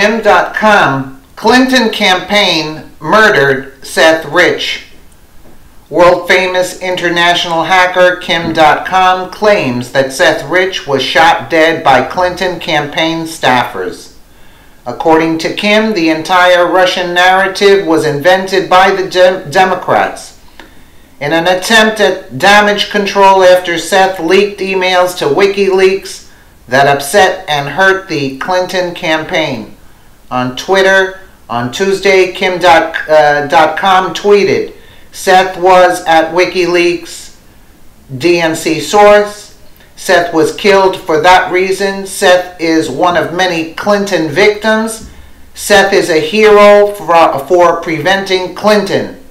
Dotcom, Clinton campaign murdered Seth Rich. World-famous international hacker Dotcom claims that Seth Rich was shot dead by Clinton campaign staffers. According to Kim, the entire Russian narrative was invented by the Democrats in an attempt at damage control after Seth leaked emails to WikiLeaks that upset and hurt the Clinton campaign. On Twitter, on Tuesday, Dotcom tweeted, Seth was at WikiLeaks, DNC source. Seth was killed for that reason. Seth is one of many Clinton victims. Seth is a hero for preventing Clinton.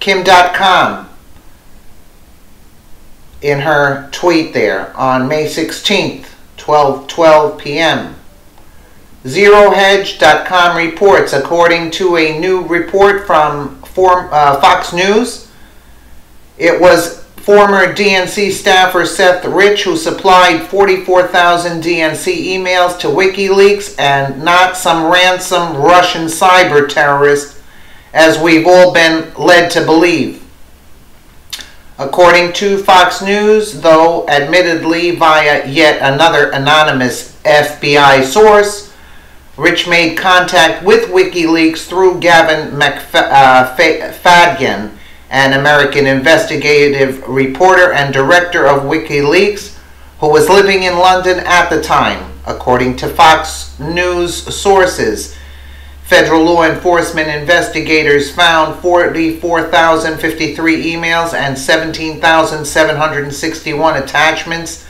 Dotcom in her tweet there on May 16th, 12:12 p.m. ZeroHedge.com reports, according to a new report from Fox News, it was former DNC staffer Seth Rich who supplied 44,000 DNC emails to WikiLeaks and not some ransom Russian cyber terrorist, as we've all been led to believe. According to Fox News, though admittedly via yet another anonymous FBI source, Rich made contact with WikiLeaks through Gavin McFadden, an American investigative reporter and director of WikiLeaks, who was living in London at the time. According to Fox News sources, federal law enforcement investigators found 44,053 emails and 17,761 attachments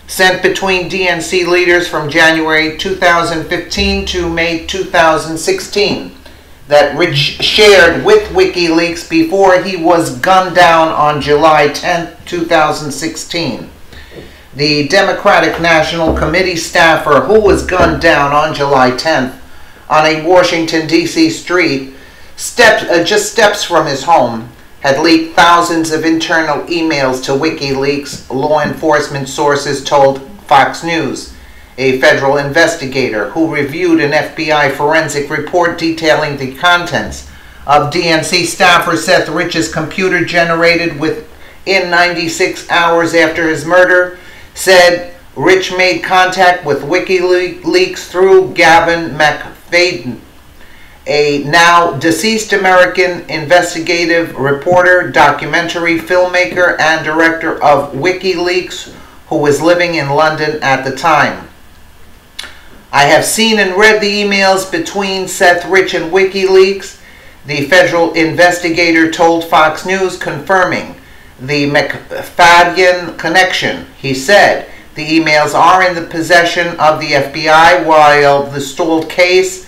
sent between DNC leaders from January 2015 to May 2016 that Rich shared with WikiLeaks before he was gunned down on July 10, 2016. The Democratic National Committee staffer who was gunned down on July 10th on a Washington, D.C. street, just steps from his home, had leaked thousands of internal emails to WikiLeaks, law enforcement sources told Fox News. A federal investigator who reviewed an FBI forensic report detailing the contents of DNC staffer Seth Rich's computer generated within 96 hours after his murder said Rich made contact with WikiLeaks through Gavin McFadden, a now deceased American investigative reporter, documentary filmmaker, and director of WikiLeaks, who was living in London at the time. I have seen and read the emails between Seth Rich and WikiLeaks, the federal investigator told Fox News, confirming the McFadden connection. He said, the emails are in the possession of the FBI while the stalled case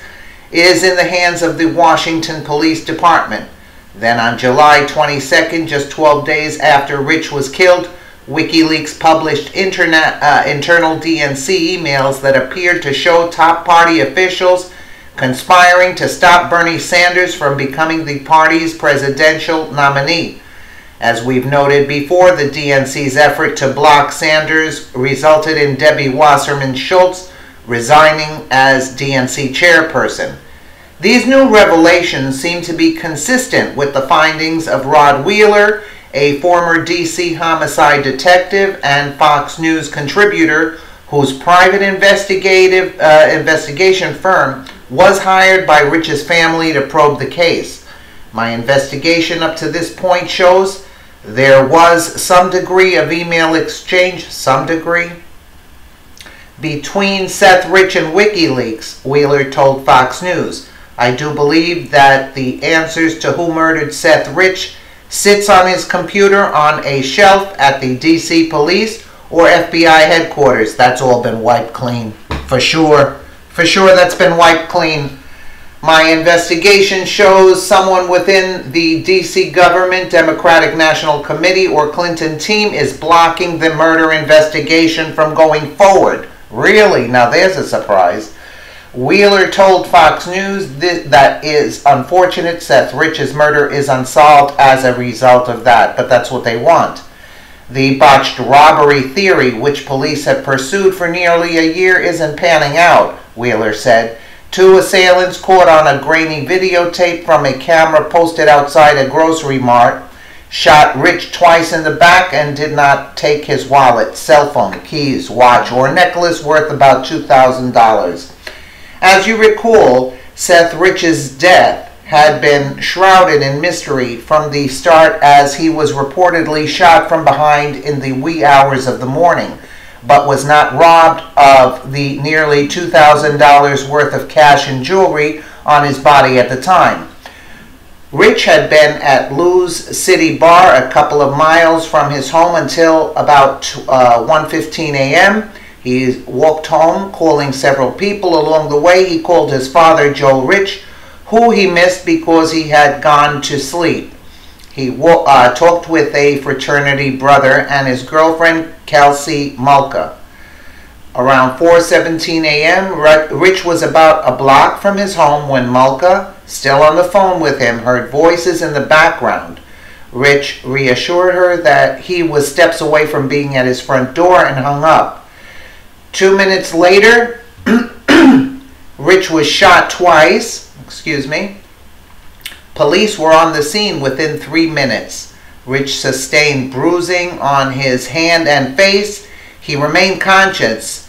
is in the hands of the Washington Police Department. Then on July 22nd, just 12 days after Rich was killed, WikiLeaks published internal DNC emails that appeared to show top party officials conspiring to stop Bernie Sanders from becoming the party's presidential nominee. As we've noted before, the DNC's effort to block Sanders resulted in Debbie Wasserman Schultz resigning as DNC chairperson. These new revelations seem to be consistent with the findings of Rod Wheeler, a former D.C. homicide detective and Fox News contributor whose private investigation firm was hired by Rich's family to probe the case. My investigation up to this point shows there was some degree of email exchange, between Seth Rich and WikiLeaks, Wheeler told Fox News. I do believe that the answers to who murdered Seth Rich sits on his computer on a shelf at the DC Police or FBI headquarters. That's all been wiped clean. For sure. For sure that's been wiped clean. My investigation shows someone within the DC government, Democratic National Committee, or Clinton team is blocking the murder investigation from going forward. Really? Now there's a surprise. Wheeler told Fox News that is unfortunate. Seth Rich's murder is unsolved as a result of that, but that's what they want. The botched robbery theory, which police have pursued for nearly a year, isn't panning out, Wheeler said. Two assailants caught on a grainy videotape from a camera posted outside a grocery mart shot Rich twice in the back and did not take his wallet, cell phone, keys, watch, or necklace worth about $2,000. As you recall, Seth Rich's death had been shrouded in mystery from the start, as he was reportedly shot from behind in the wee hours of the morning, but was not robbed of the nearly $2,000 worth of cash and jewelry on his body at the time. Rich had been at Lou's City Bar a couple of miles from his home until about 1:15 a.m. He walked home, calling several people. Along the way, he called his father, Joe Rich, who he missed because he had gone to sleep. He talked with a fraternity brother and his girlfriend, Kelsey Mulca. Around 4:17 a.m., Rich was about a block from his home when Mulca, still on the phone with him, heard voices in the background. Rich reassured her that he was steps away from being at his front door and hung up. 2 minutes later, Rich was shot twice. Police were on the scene within 3 minutes. Rich sustained bruising on his hand and face. He remained conscious,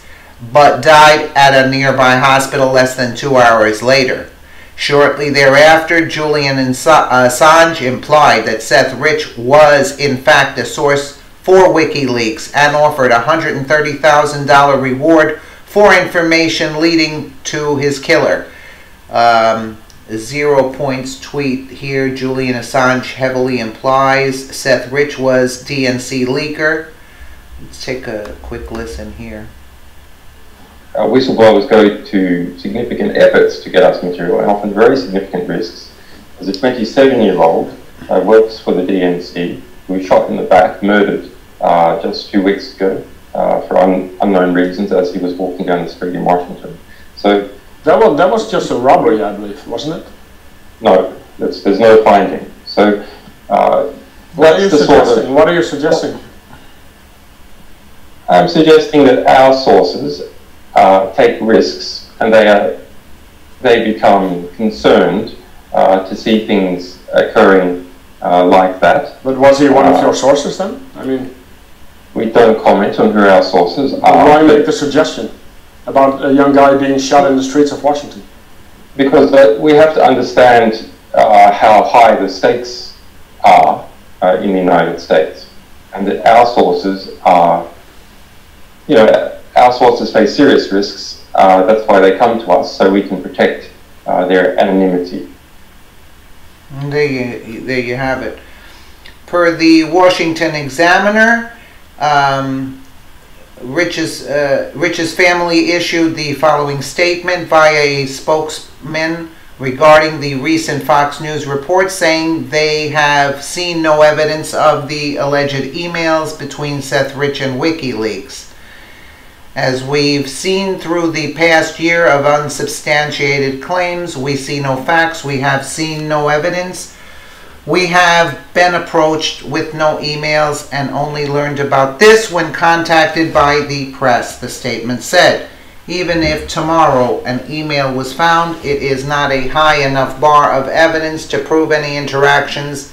but died at a nearby hospital less than 2 hours later. Shortly thereafter, Julian Assange implied that Seth Rich was in fact a source for WikiLeaks and offered a $130,000 reward for information leading to his killer. 0 points tweet here. Julian Assange heavily implies Seth Rich was DNC leaker. Let's take a quick listen here. Whistleblowers go to significant efforts to get us material, and often very significant risks. As a 27-year-old works for the DNC, who was shot in the back, murdered just 2 weeks ago for unknown reasons as he was walking down the street in Washington. So that was just a robbery, I believe, wasn't it? No, there's no finding. So what are you suggesting? What are you suggesting? I'm suggesting that our sources take risks, and they become concerned to see things occurring like that. But was he one of your sources then? I mean, we don't comment on who our sources are. Why make the suggestion about a young guy being shot in the streets of Washington? Because we have to understand how high the stakes are in the United States, and that our sources are, our sources face serious risks. That's why they come to us, so we can protect their anonymity. There you have it. Per the Washington Examiner, Rich's family issued the following statement via a spokesman regarding the recent Fox News report, saying they have seen no evidence of the alleged emails between Seth Rich and WikiLeaks. As we've seen through the past year of unsubstantiated claims, we see no facts, we have seen no evidence. We have been approached with no emails and only learned about this when contacted by the press, the statement said. Even if tomorrow an email was found, it is not a high enough bar of evidence to prove any interactions,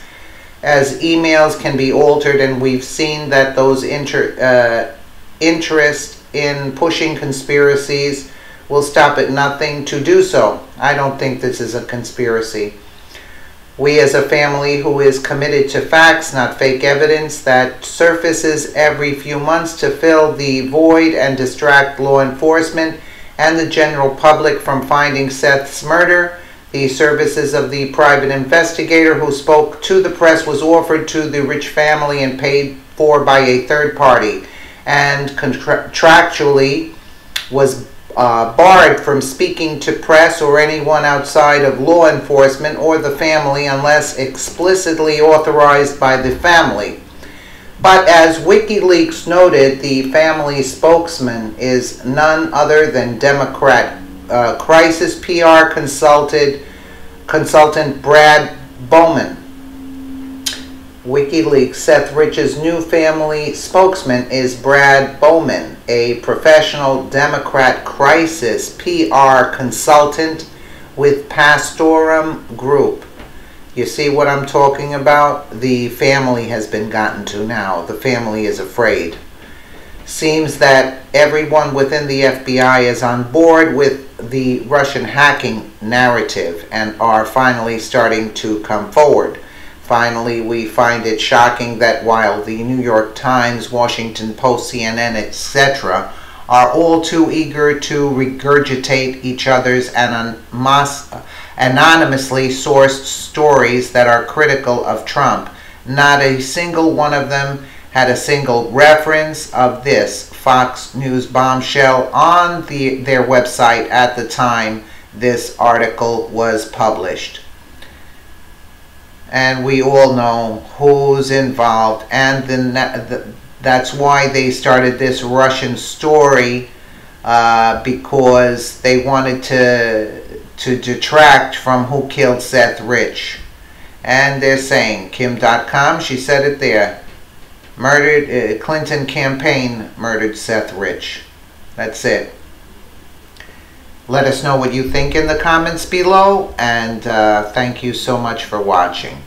as emails can be altered, and we've seen that those interest in pushing conspiracies will stop at nothing to do so. I don't think this is a conspiracy. We as a family who is committed to facts, not fake evidence that surfaces every few months to fill the void and distract law enforcement and the general public from finding Seth's murder. The services of the private investigator who spoke to the press was offered to the Rich family and paid for by a third party, and contractually was barred from speaking to press or anyone outside of law enforcement or the family unless explicitly authorized by the family. But as WikiLeaks noted, the family spokesman is none other than Democrat crisis PR consultant Brad Bowman. WikiLeaks, Seth Rich's new family spokesman is Brad Bowman. a professional Democrat crisis PR consultant with Pastorum Group. You see what I'm talking about? The family has been gotten to now. The family is afraid. Seems that everyone within the FBI is on board with the Russian hacking narrative and are finally starting to come forward. Finally, we find it shocking that while the New York Times, Washington Post, CNN, etc. are all too eager to regurgitate each other's anonymously sourced stories that are critical of Trump, not a single one of them had a single reference of this Fox News bombshell on their website at the time this article was published. And we all know who's involved, and that's why they started this Russian story, because they wanted to detract from who killed Seth Rich. And they're saying, Kim.com, she said it there, murdered, Clinton campaign murdered Seth Rich. That's it. Let us know what you think in the comments below, and thank you so much for watching.